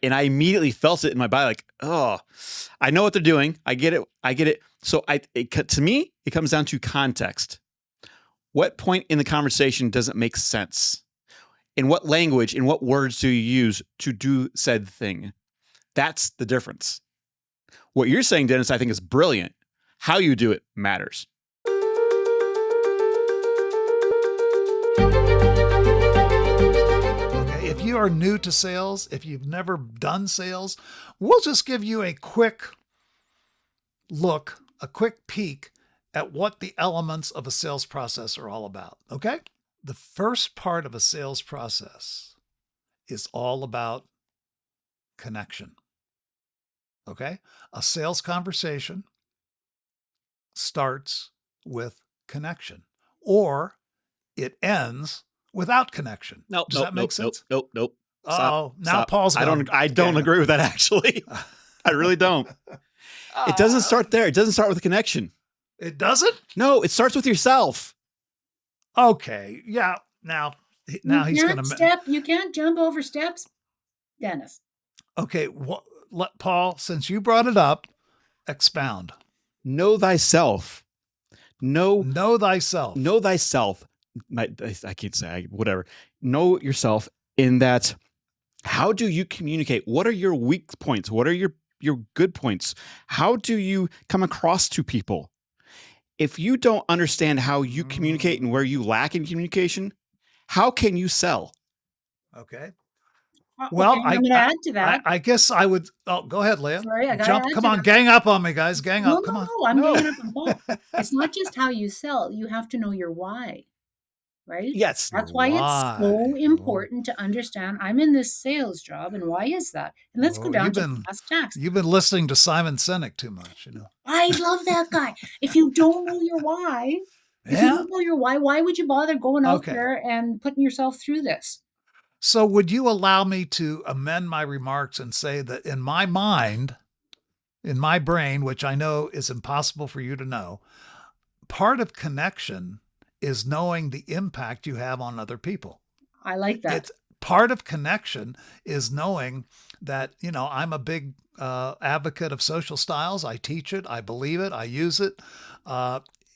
And I immediately felt it in my body, like, oh, I know what they're doing. I get it. So to me, it comes down to context. What point in the conversation doesn't make sense? In what language, in what words do you use to do said thing? That's the difference. What you're saying, Dennis, I think is brilliant. How you do it matters. Okay, if you are new to sales, if you've never done sales, we'll just give you a quick look, a quick peek at what the elements of a sales process are all about. Okay? The first part of a sales process is all about connection. Okay? A sales conversation starts with connection, or it ends without connection. Does that make sense? Nope. Oh, now Paul's gone. I don't agree with that, actually. I really don't. It doesn't start there. It doesn't start with a connection. It doesn't? No, it starts with yourself. Okay. Yeah. Now he's going to You can't jump over steps, Dennis. Okay. Paul, since you brought it up, expound. Know thyself. Know thyself. Know thyself. I can't say whatever. Know yourself in that. How do you communicate? What are your weak points? What are your good points? How do you come across to people? If you don't understand how you communicate and where you lack in communication, how can you sell? Okay. Well, I'm going to add to that. I guess I would. Oh, go ahead, Leah. Sorry, come on, gang up on me, guys. Gang up. Come on. No, I'm ganging up on Paul. It's not just how you sell. You have to know your why, right? Yes. That's why it's so important to understand I'm in this sales job, and why is that? And let's go down to past tax. You've been listening to Simon Sinek too much, you know. I love that guy. If you don't know your why, why would you bother going out there and putting yourself through this? So would you allow me to amend my remarks and say that in my mind, in my brain, which I know is impossible for you to know, part of connection is knowing the impact you have on other people. I like that. It's part of connection is knowing that, you know, I'm a big advocate of social styles. I teach it. I believe it. I use it.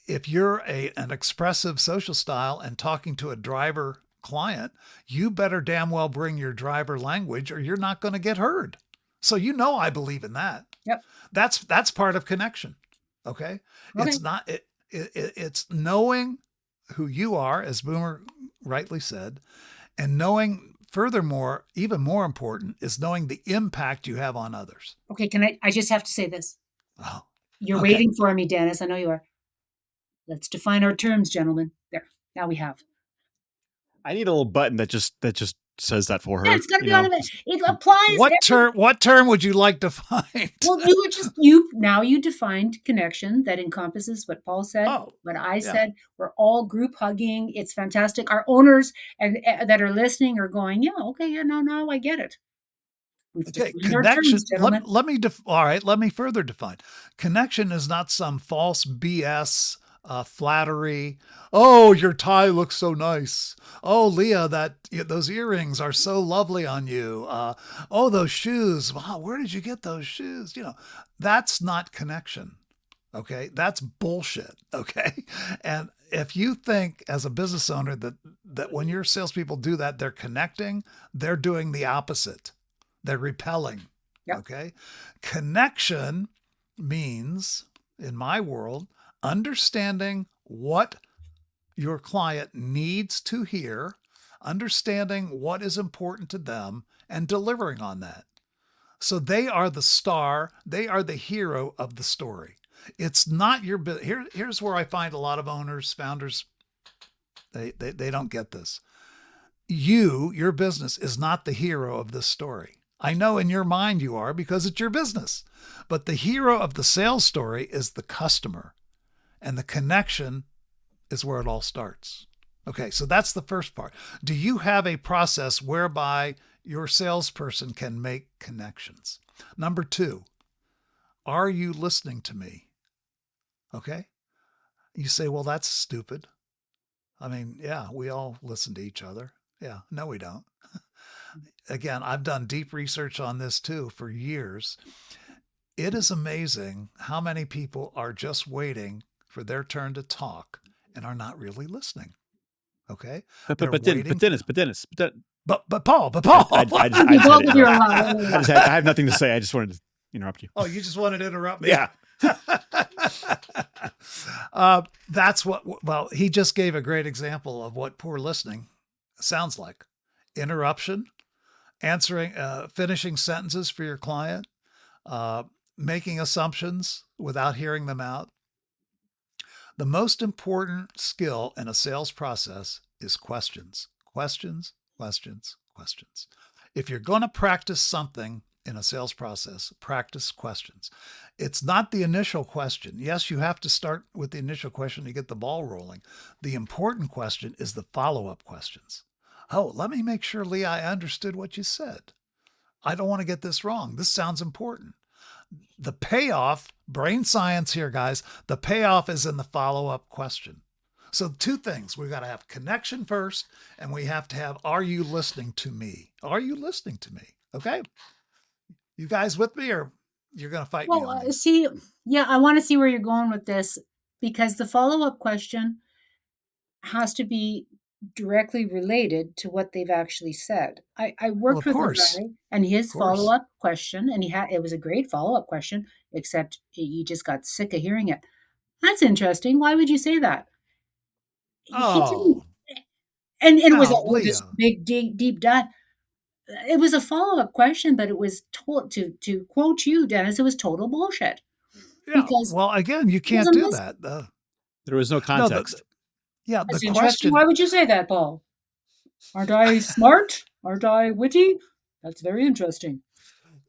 If you're an expressive social style and talking to a driver client, you better damn well bring your driver language or you're not going to get heard. So, you know, I believe in that. Yep. That's part of connection. Okay. It's not, it's knowing who you are, as Boomer rightly said, and knowing furthermore, even more important is knowing the impact you have on others. Okay. I just have to say this. Oh, you're waiting for me, Dennis. I know you are. Let's define our terms, gentlemen. There. Now we have. I need a little button that just says that for her. Yeah, it's got to be on it. It applies. What term would you like to find? Well, you defined connection that encompasses what Paul said, what I said. We're all group hugging. It's fantastic. Our owners and that are listening are going, no, I get it. Connection. Let me further define. Connection is not some false BS. Flattery. Oh, your tie looks so nice. Oh, Leah, those earrings are so lovely on you. Oh, those shoes. Wow, where did you get those shoes? You know, that's not connection. Okay, that's bullshit. Okay, and if you think as a business owner that when your salespeople do that, they're connecting, they're doing the opposite. They're repelling. Yep. Okay, connection means, in my world, understanding what your client needs to hear, understanding what is important to them, and delivering on that. So they are the star. They are the hero of the story. It's not your business. Here's where I find a lot of owners, founders, they don't get this. Your business is not the hero of this story. I know in your mind you are because it's your business. But the hero of the sales story is the customer. And the connection is where it all starts. Okay, so that's the first part. Do you have a process whereby your salesperson can make connections? Number 2, are you listening to me? Okay, you say, well, that's stupid. I mean, yeah, we all listen to each other. Yeah, no, we don't. again, I've done deep research on this too for years. It is amazing how many people are just waiting for their turn to talk and are not really listening. Okay. They're waiting. But Paul. I have nothing to say. I just wanted to interrupt you. Oh, you just wanted to interrupt me? Yeah. That's well, he just gave a great example of what poor listening sounds like. Interruption, answering, finishing sentences for your client, making assumptions without hearing them out. The most important skill in a sales process is questions. Questions. If you're going to practice something in a sales process, practice questions. It's not the initial question. Yes, you have to start with the initial question to get the ball rolling. The important question is the follow-up questions. Oh, let me make sure, Leah, I understood what you said. I don't want to get this wrong. This sounds important. The payoff, brain science here, guys, the payoff is in the follow-up question. So two things. We've got to have connection first, and we have to have, are you listening to me? Are you listening to me? Okay. You guys with me, or you're going to fight me on this? See, yeah, I want to see where you're going with this, because the follow-up question has to be directly related to what they've actually said. I worked with a guy, and his follow-up question, and it was a great follow-up question, except he just got sick of hearing it. That's interesting. Why would you say that? Oh. And it was this big, deep dive. It was a follow-up question, but it was told, to quote you, Dennis, it was total bullshit. Yeah. Because well, again, you can't do that. There was no context. Yeah, that's interesting. Why would you say that, Paul? Aren't I smart? Aren't I witty? That's very interesting.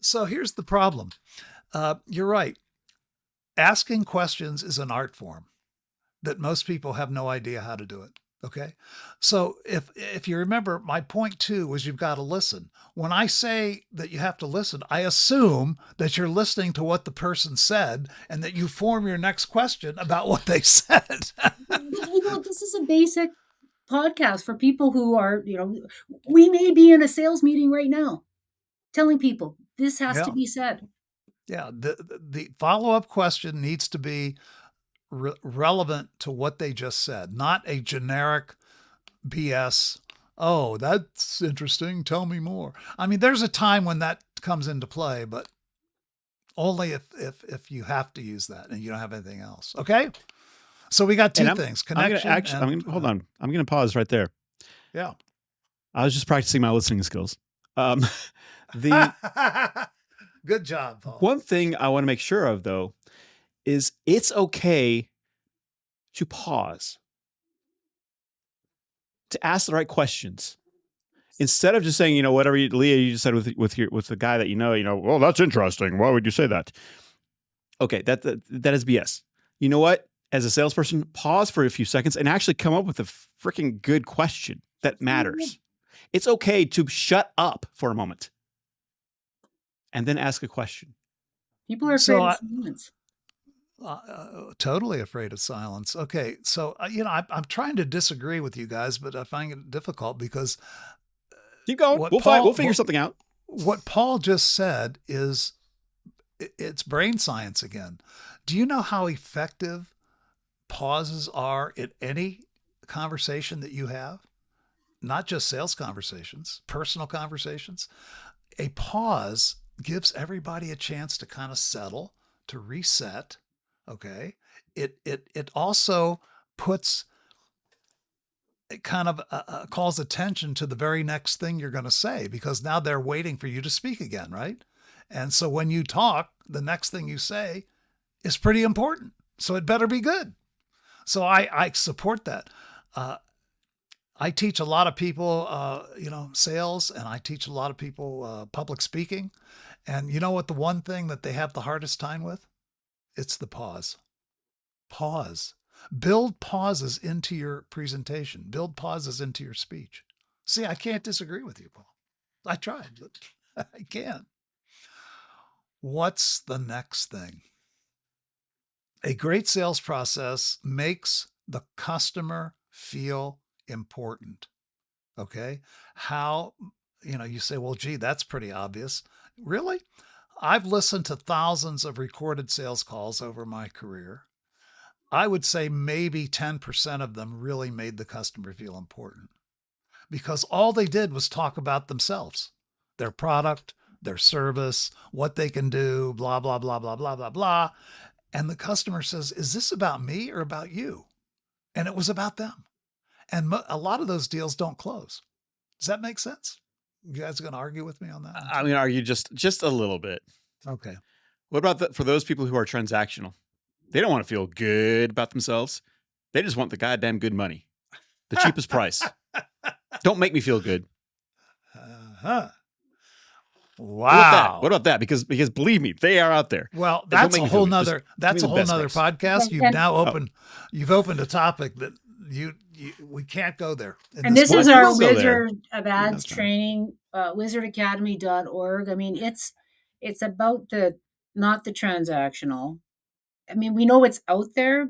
So here's the problem. You're right. Asking questions is an art form that most people have no idea how to do it. Okay. So if you remember, my point 2 was you've got to listen. When I say that you have to listen, I assume that you're listening to what the person said and that you form your next question about what they said. This is a basic podcast for people who are, we may be in a sales meeting right now telling people this has to be said. Yeah. The follow-up question needs to be relevant to what they just said, not a generic BS. Oh, that's interesting. Tell me more. I mean, there's a time when that comes into play, but only if you have to use that and you don't have anything else. Okay. So we got two things: connection. Hold on. I'm going to pause right there. Yeah. I was just practicing my listening skills. Good job, Paul. One thing I want to make sure of, though, is it's okay to pause, to ask the right questions, instead of just saying, whatever Leah, you just said with the guy that well, that's interesting. Why would you say that? Okay, that is BS. You know what? As a salesperson, pause for a few seconds and actually come up with a freaking good question that matters. It's okay to shut up for a moment and then ask a question. People are afraid of silence. Totally afraid of silence. Okay. So, I'm trying to disagree with you guys, but I find it difficult because keep going. We'll figure something out. What Paul just said is it's brain science again. Do you know how effective pauses are in any conversation that you have? Not just sales conversations, personal conversations. A pause gives everybody a chance to kind of settle, to reset. Okay. It also puts, it kind of calls attention to the very next thing you're going to say, because now they're waiting for you to speak again. Right. And so when you talk, the next thing you say is pretty important. So it better be good. So I support that. I teach a lot of people, sales, and I teach a lot of people public speaking. And you know what? The one thing that they have the hardest time with? It's the pause. Pause. Build pauses into your presentation. Build pauses into your speech. See, I can't disagree with you, Paul. I tried, but I can't. What's the next thing? A great sales process makes the customer feel important. Okay. How, you say, well, gee, that's pretty obvious. Really? I've listened to thousands of recorded sales calls over my career. I would say maybe 10% of them really made the customer feel important because all they did was talk about themselves, their product, their service, what they can do, blah, blah, blah, blah, blah, blah, blah. And the customer says, is this about me or about you? And it was about them. And a lot of those deals don't close. Does that make sense? You guys are going to argue with me on that one? I'm going to argue just a little bit. Okay. What about for those people who are transactional? They don't want to feel good about themselves. They just want the goddamn good money, the cheapest price. Don't make me feel good. Uh-huh. Wow. What about that? Because believe me, they are out there. Well, that's a whole nother podcast. You've opened a topic that we can't go there. And this is our Wizard of Ads training, wizardacademy.org. I mean, it's about not the transactional. I mean, we know it's out there,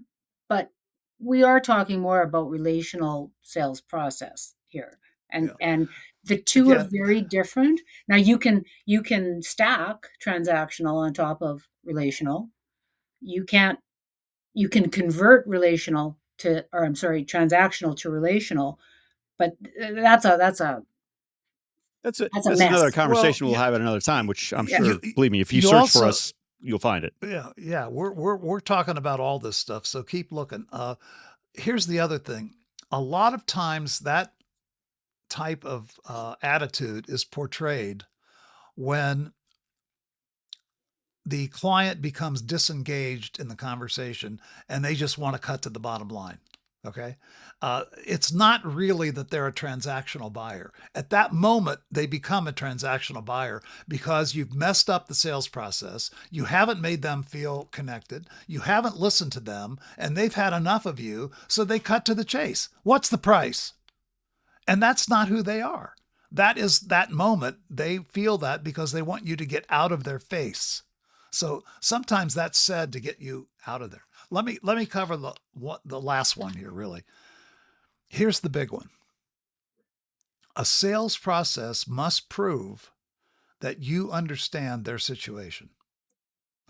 but we are talking more about relational sales process here. And the two are very different. Now you can stack transactional on top of relational. You can convert transactional to relational, but that's another conversation we'll have at another time, which I'm sure, believe me, if you search for us, you'll find it. Yeah. We're talking about all this stuff, so keep looking. Here's the other thing. A lot of times that type of attitude is portrayed when the client becomes disengaged in the conversation and they just want to cut to the bottom line. Okay. It's not really that they're a transactional buyer. At that moment, they become a transactional buyer because you've messed up the sales process. You haven't made them feel connected. You haven't listened to them, and they've had enough of you. So they cut to the chase. What's the price? And that's not who they are. That is that moment. They feel that because they want you to get out of their face. So sometimes that's said to get you out of there. Let me cover the last one here, really. Here's the big one. A sales process must prove that you understand their situation.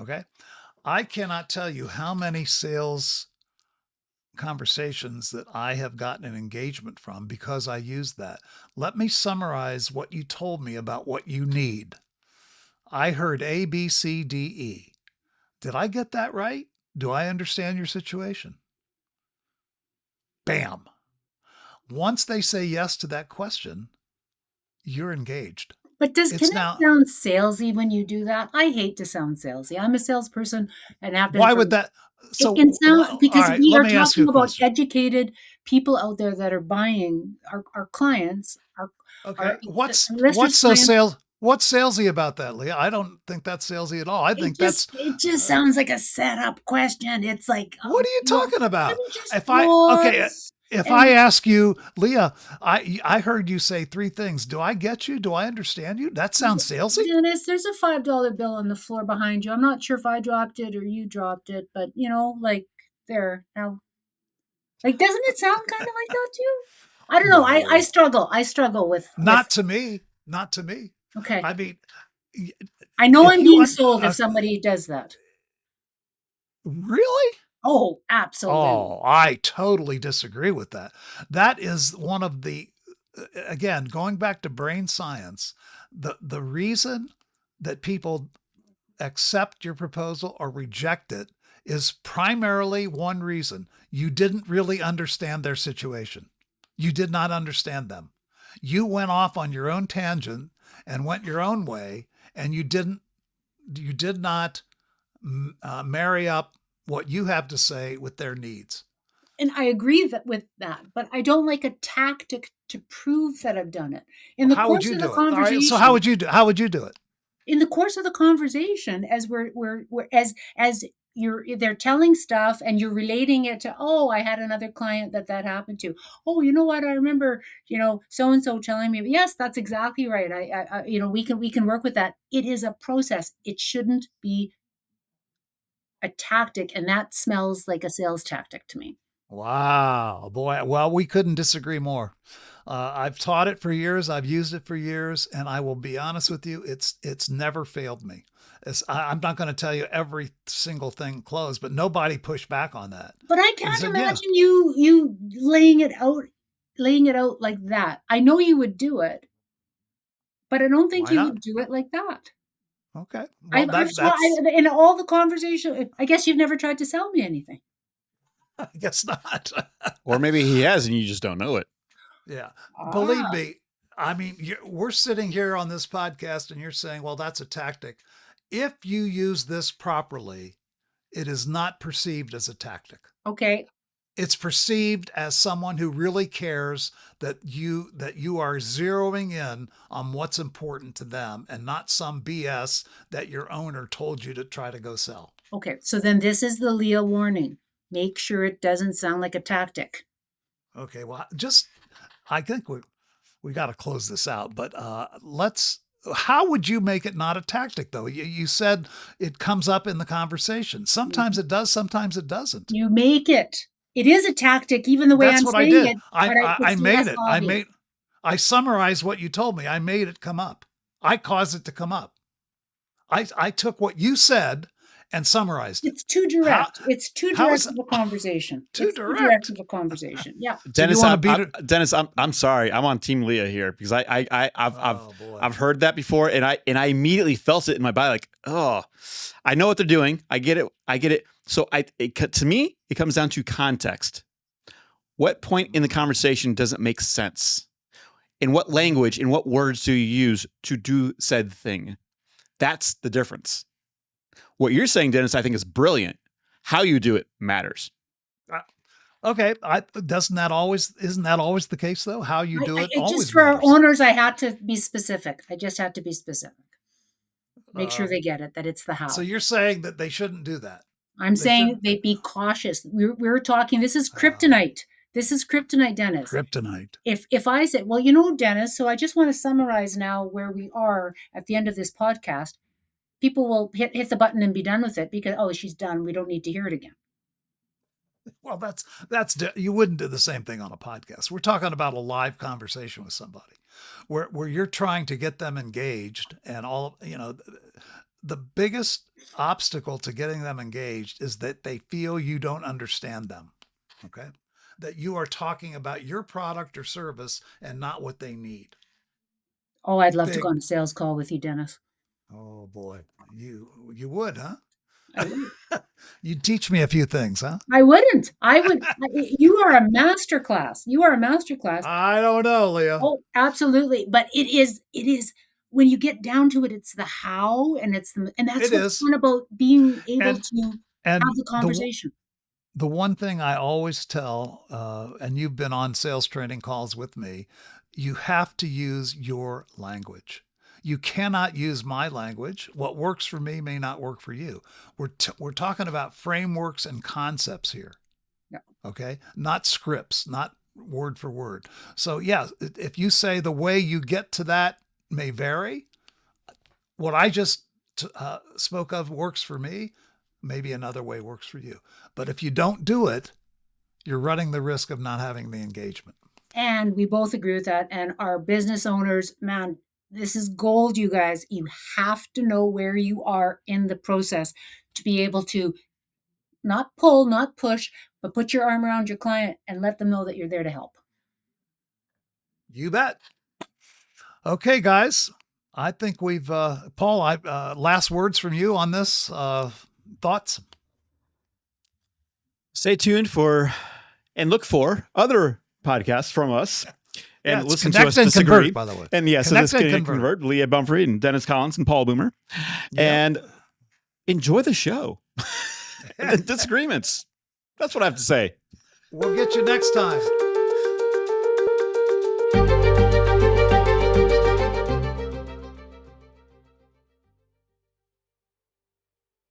Okay? I cannot tell you how many sales conversations that I have gotten an engagement from because I used that. Let me summarize what you told me about what you need. I heard A, B, C, D, E. Did I get that right? Do I understand your situation? Bam. Once they say yes to that question, you're engaged. But can it sound salesy when you do that? I hate to sound salesy. I'm a salesperson and have been. Why would that? So it can sound because we are talking about educated people out there that are buying our clients. What's salesy about that, Leah? I don't think that's salesy at all. I think it just sounds like a setup question. It's like, what are you talking about? If I ask you, Leah, I heard you say 3 things. Do I get you? Do I understand you? That sounds salesy. Dennis, there's a $5 bill on the floor behind you. I'm not sure if I dropped it or you dropped it, but there now. Like, doesn't it sound kind of like that too? I don't know. I struggle with. Not to me. Okay. I mean, I know I'm being sold if somebody does that. Really? Oh, absolutely. Oh, I totally disagree with that. That is one of the, again, going back to brain science, the reason that people accept your proposal or reject it is primarily one reason. You didn't really understand their situation. You did not understand them. You went off on your own tangent and went your own way, and you did not marry up what you have to say with their needs. And I agree with that, but I don't like a tactic to prove that I've done it. How would you do it? All right, so how would you do it? In the course of the conversation, as they're telling stuff and you're relating it to, oh, I had another client that happened to. Oh, you know what? I remember, so-and-so telling me, yes, that's exactly right. We can work with that. It is a process. It shouldn't be a tactic. And that smells like a sales tactic to me. Wow, boy. Well, we couldn't disagree more. I've taught it for years. I've used it for years, and I will be honest with you, it's never failed me. I'm not going to tell you every single thing closed, but nobody pushed back on that. But I can't imagine you laying it out like that. I know you would do it, but I don't think you would do it like that. Okay. Well, I've in all the conversation, I guess you've never tried to sell me anything. I guess not. Or maybe he has and you just don't know it. Yeah. Believe me, I mean, we're sitting here on this podcast and you're saying, well, that's a tactic. If you use this properly, it is not perceived as a tactic. Okay. It's perceived as someone who really cares that you are zeroing in on what's important to them and not some BS that your owner told you to try to go sell. Okay. So then this is the Leah warning. Make sure it doesn't sound like a tactic. Okay. Well, I think we got to close this out, but how would you make it not a tactic though? You said it comes up in the conversation. Sometimes it does, sometimes it doesn't. You make it. It is a tactic, even the way I'm saying it. I made it. I summarized what you told me. I made it come up. I caused it to come up. I took what you said and summarized it. It's too direct. It's too direct of a conversation. Too direct of a conversation. Yeah. Dennis, I'm sorry. I'm on Team Leah here because I've heard that before and I immediately felt it in my body like, oh, I know what they're doing. I get it. So to me, it comes down to context. What point in the conversation doesn't make sense? In what language, in what words do you use to do said thing? That's the difference. What you're saying, Dennis, I think is brilliant. How you do it matters. Okay. Isn't that always the case though? How you do it always just for matters. Our owners, I had to be specific. I just had to be specific. Make sure they get it, that it's the how. So you're saying that they shouldn't do that. I'm saying they be cautious. We're talking, this is kryptonite. This is kryptonite, Dennis. Kryptonite. If I said, well, Dennis, so I just want to summarize now where we are at the end of this podcast. People will hit the button and be done with it because, oh, she's done. We don't need to hear it again. Well, you wouldn't do the same thing on a podcast. We're talking about a live conversation with somebody where you're trying to get them engaged and the biggest obstacle to getting them engaged is that they feel you don't understand them. Okay. That you are talking about your product or service and not what they need. Oh, I'd love to go on a sales call with you, Dennis. Oh boy. You would, huh? I would. You'd teach me a few things, huh? I wouldn't. I would. You are a master class. I don't know, Leah. Oh, absolutely. But it is when you get down to it, it's the how and that's what's fun about being able to have the conversation. The one thing I always tell, and you've been on sales training calls with me, you have to use your language. You cannot use my language. What works for me may not work for you. We're talking about frameworks and concepts here. Yeah. Okay. Not scripts, not word for word. So yeah, if you say the way you get to that may vary, what I just spoke of works for me, maybe another way works for you. But if you don't do it, you're running the risk of not having the engagement. And we both agree with that. And our business owners, man, this is gold, you guys. You have to know where you are in the process to be able to not pull, not push, but put your arm around your client and let them know that you're there to help. You bet. Okay, guys. I think we've, Paul, last words from you on this, thoughts? Stay tuned and look for other podcasts from us. And listen to us disagree, by the way. And yes, so this can convert. Leah Bumfrey and Dennis Collins and Paul Boomer. And enjoy the show. And the disagreements. That's what I have to say. We'll get you next time.